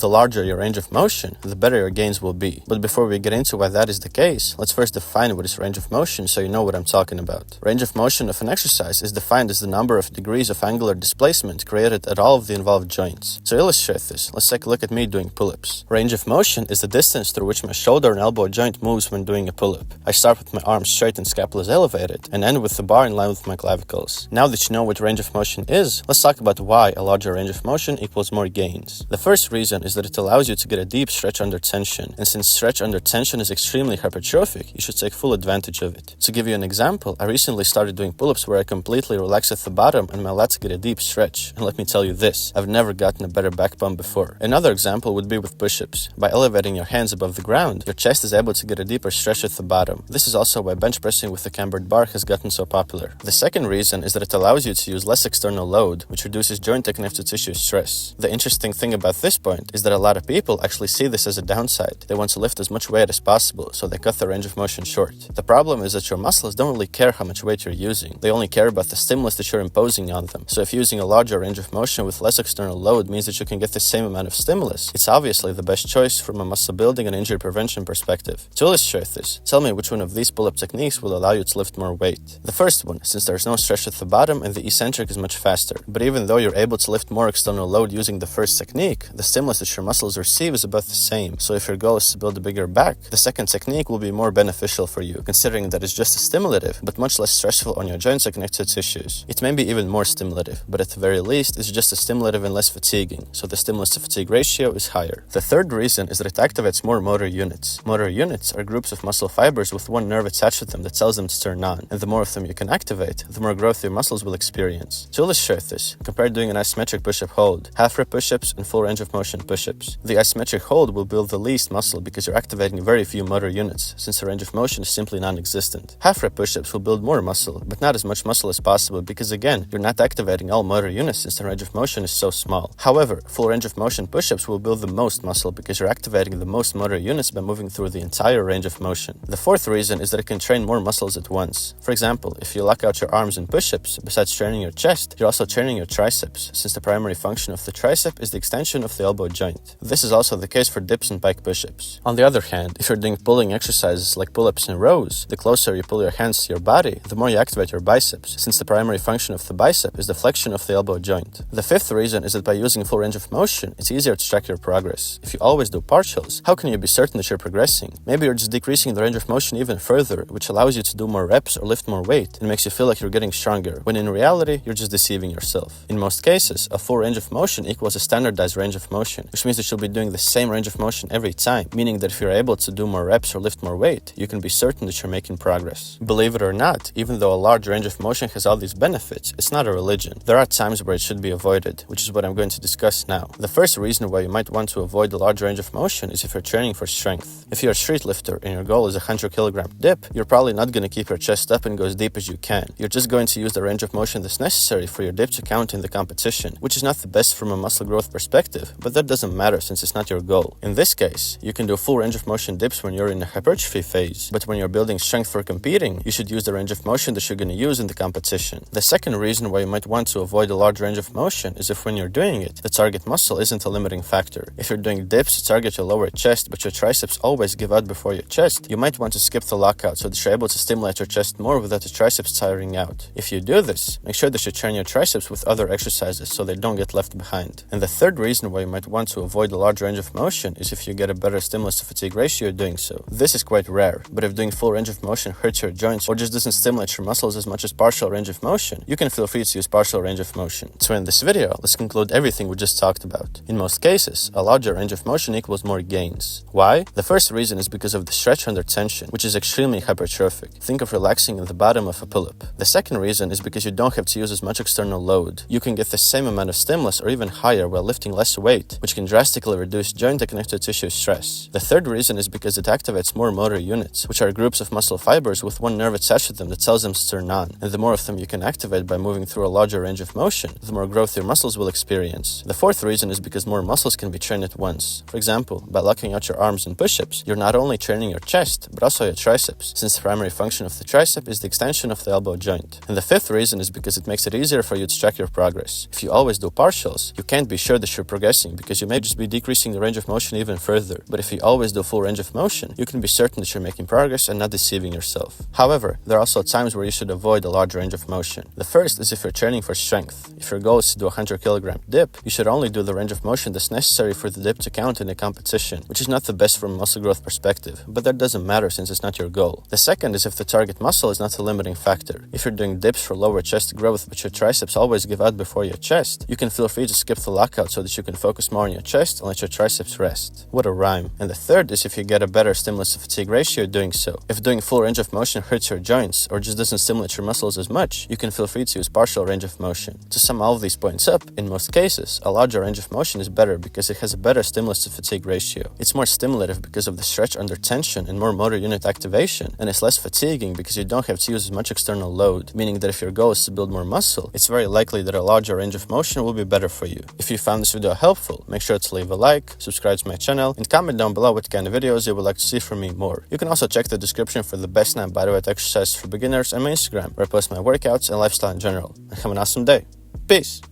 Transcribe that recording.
the larger your range of motion, the better your gains will be. But before we get into why that is the case, let's first define what is range of motion so you know what I'm talking about. Range of motion of an exercise is defined as the number of degrees of angular displacement created at all of the involved joints. To illustrate this, let's take a look at me doing pull-ups. Range of motion is the distance through which my shoulder and elbow joint moves when doing a pull-up. I start with my arms straight and scapulas elevated, and end with the bar in line with my clavicles. Now that you know what range of motion is, let's talk about why a larger range of motion equals more gains. The first reason is that it allows you to get a deep stretch under tension, and since stretch under tension is extremely hypertrophic, you should take full advantage of it. To give you an example, I recently started doing pull-ups where I completely relax at the bottom and my lats get a deep stretch, and let me tell you this, I've never gotten a better back pump before. Another example would be with push-ups. By elevating your hands above the ground, your chest is able to get a deeper stretch at the bottom. This is also why bench pressing with the cambered bar has gotten so popular. The second reason is that it allows you to use less external load, which reduces joint and connective tissue stress. The interesting thing about this point is that a lot of people actually see this as a downside. They want to lift as much weight as possible, so they cut their range of motion short. The problem is that your muscles don't really care how much weight you're using. They only care about the stimulus that you're imposing on them. So if using a larger range of motion with less external load means that you can get the same amount of stimulus, it's obviously the best choice from a muscle building and injury prevention perspective. To illustrate this, tell me which one of these pull-up techniques will allow you to lift more weight. The first one, since there's no stretch at the bottom and the eccentric is much faster. But even though you're able to lift more external load using the first technique, the stimulus that your muscles receive is about the same. So if your goal is to build a bigger back, the second technique will be more beneficial for you, considering that it's just as stimulative, but much less stressful on your joints and connective tissues. It may be even more stimulative, but at the very least, it's just as stimulative and less fatiguing, so the stimulus to fatigue ratio is higher. The third reason is that it activates more motor units. Motor units are groups of muscle fibers with one nerve attached to them that tells them to turn on, and the more of them you can activate, the more growth your muscles will experience. To illustrate this, compare doing an isometric push-up hold, half rep push-ups, and full range of motion push-ups. The isometric hold will build the least muscle because you're activating very few motor units, since the range of motion is simply non-existent. Half rep push-ups will build more muscle, but not as much muscle as possible because again, you're not activating all motor units since the range of motion is so small. However, full range of motion push-ups will build the most muscle because you're activating the most motor units by moving through the entire range of motion. The fourth reason is that it can train more muscles at once. For example, if you lock out your arms in push-ups, besides training your chest, you're also training your triceps, since the primary function of the tricep is the extension of the elbow joint. This is also the case for dips and pike push-ups. On the other hand, if you're doing pulling exercises like pull-ups and rows, the closer you pull your hands to your body, the more you activate your biceps, since the primary function of the bicep is the flexion of the elbow joint. The fifth reason is that by using full range of motion, it's easier to track your progress. If you always do partials, how can you be certain that you're progressing? Maybe you're just decreasing the range of motion even further, which allows you to do more reps or lift more weight and makes you feel like you're getting stronger, when in reality, you're just deceiving yourself. In most cases, a full range of motion equals a standardized range of motion, which means that you'll be doing the same range of motion every time, meaning that if you're able to do more reps or lift more weight, you can be certain that you're making progress. Believe it or not, even though a large range of motion has all these benefits, it's not a religion. There are times where it should be avoided, which is what I'm going to discuss now. The first reason why you might want to avoid a large range of motion is if you're training for strength. If you're a street lifter and your goal is a 100 kilogram dip, you're probably not going to keep your chest up and go as deep as you can. You're just going to use the range of motion that's necessary for your dip to count in the competition, which is not the best from a muscle growth perspective, but that doesn't matter since it's not your goal. In this case, you can do full range of motion dips when you're in a hypertrophy phase, but when you're building strength for competing, you should use the range of motion that you're going to use in the competition. The second reason why you might want to avoid a large range of motion is if when you're doing it, the target muscle isn't a limiting factor. If you're doing dips to target your lower chest, but your triceps always give out before your chest, you might want to skip the lockout so that you're able to stimulate your chest more without the triceps tiring out. If you do this, make sure that you train your triceps with other exercises so they don't get left behind. And the third reason why you might want to avoid a large range of motion is if you get a better stimulus to fatigue ratio doing so. This is quite rare, but if doing full range of motion hurts your joints or just doesn't stimulate your muscles as much as partial range of motion, you can feel free to use partial range of motion. So in this video, let's conclude everything we just talked about. In most cases, a larger range of motion equals more gains. Why? The first reason is because of the stretch under tension, which is extremely hypertrophic. Think of relaxing in the bottom of a pull-up. The second reason is because you don't have to use as much external load. You can get the same amount of stimulus or even higher while lifting less weight, which can drastically reduce joint and connective tissue stress. The third reason is because it activates more motor units, which are groups of muscle fibers with one nerve attached to them that tells them to turn on. And the more of them you can activate by moving through a larger range of motion, the more growth your muscles will experience. The fourth reason is because more muscles can be trained at once. For example, by locking out your arms in push-ups, you're not only training your chest, but also your triceps, since the primary function of the tricep is the extension of the elbow joint. And the fifth reason is because it makes it easier for you to track your progress. If you always do partials, you can't be sure that you're progressing because you may just be decreasing the range of motion even further, but if you always do full range of motion, you can be certain that you're making progress and not deceiving yourself. However, there are also times where you should avoid a large range of motion. The first is if you're training for strength. If your goal is to do a 100 kilogram dip, you should only do the range of motion that's necessary for the dip to count in a competition, which is not the best from a muscle growth perspective, but that doesn't matter since it's not your goal. The second is if the target muscle is not a limiting factor. If you're doing dips for lower chest growth but your triceps always give out before your chest, you can feel free to skip the lockout so that you can focus more on your chest and let your triceps rest. What a rhyme. And the third is if you get a better stimulus to fatigue ratio doing so. If doing full range of motion hurts your joints or just doesn't stimulate your muscles as much, you can feel free to use partial range of motion. To sum all of these points up, in most cases, a larger range of motion is better because it has a better stimulus to fatigue ratio. It's more stimulative because of the stretch under tension and more motor unit activation, and it's less fatiguing because you don't have to use as much external load, meaning that if your goal is to build more muscle, it's very likely that a larger range of motion will be better for you. If you found this video helpful, make sure to leave a like, subscribe to my channel, and comment down below what kind of videos you would like to see from me more. You can also check the description for the best snap bodyweight exercises for beginners and my Instagram, where I post my workouts and lifestyle in general. And have an awesome day. Peace!